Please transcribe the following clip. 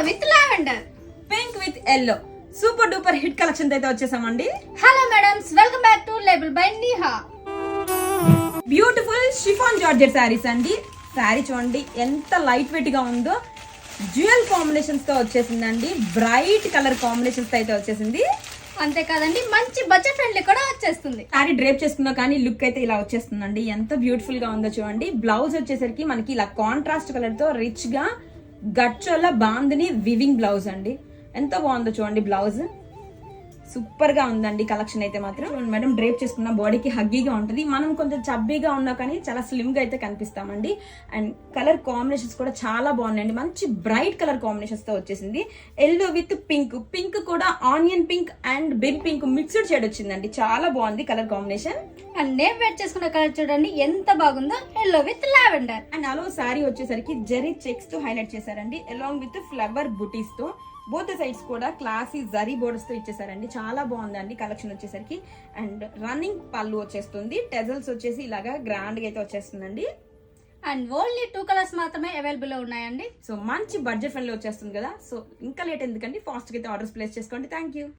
With lavender, pink with yellow super duper hit collection అయితే వచ్చేసామండి. Hello madams, welcome back to label by Neha. Beautiful chiffon georgette saris అండి. శారీ చూడండి ఎంత light weight గా ఉందో, డ్యూయల్ కాంబినేషన్స్ తో వచ్చేసిందండి. బ్రైట్ కలర్ కాంబినేషన్స్ తో అయితే వచ్చేసింది. అంతేకాదండి, మంచి బడ్జెట్ ఫ్రెండ్లీ కూడా వచ్చేస్తుంది. శారీ డ్రేప్ చేసుకున్నా కానీ లుక్ అయితే ఇలా వచ్చేస్తుందండి. ఎంత బ్యూటిఫుల్ గా ఉందో చూడండి. బ్లౌజ్ వచ్చేసరికి మనకి ఇలా కాంట్రాస్ట్ కలర్ తో రిచ్ గా గచ్చోల బాందిని వివింగ్ బ్లౌజ్ అండి. ఎంత బాగుందో చూడండి. బ్లౌజ్ సూపర్ గా ఉందండి. కలెక్షన్ అయితే మాత్రం మేడం డ్రేప్ చేసుకున్న బాడీకి హగ్గీగా ఉంటుంది. మనం కొంచెం చబ్బీగా ఉన్నా కానీ చాలా స్లిమ్ గా అయితే కనిపిస్తామండి. అండ్ కలర్ కాంబినేషన్స్ కూడా చాలా బాగున్నాయండి. మంచి బ్రైట్ కలర్ కాంబినేషన్స్ తో వచ్చేసింది. ఎల్లో విత్ పింక్, పింక్ కూడా onion pink and big pink mixed shade వచ్చిందండి. చాలా బాగుంది కలర్ కాంబినేషన్. అండ్ నేను వెయిట్ చేసుకున్న కలర్ చూడండి ఎంత బాగుందో, ఎల్లో విత్ లావెండర్. అండ్ అలో శారీ వచ్చేసరికి జెరీ చెక్స్ తో హైలైట్ చేశారండి, అలాంగ్ విత్ ఫ్లవర్ బుటీస్ తో. బోత్ సైడ్స్ కూడా క్లాసీ జరీ బోర్డర్స్ తో ఇచ్చేసారండి. చాలా బాగుందండి కలెక్షన్ వచ్చేసరికి. అండ్ రన్నింగ్ పళ్ళు వచ్చేస్తుంది. టెజల్స్ వచ్చేసి ఇలాగా గ్రాండ్ గా అయితే వచ్చేస్తుందండి. అండ్ ఓన్లీ 2 కలర్స్ మాత్రమే అవైలబుల్ లో ఉన్నాయండి. సో మంచి బడ్జెట్ ఫ్రెండ్లీ వచ్చేస్తుంది కదా. సో ఇంకా లేట్ ఎందుకండి, ఫాస్ట్ గా అయితే ఆర్డర్స్ ప్లేస్ చేసుకోండి. Thank you.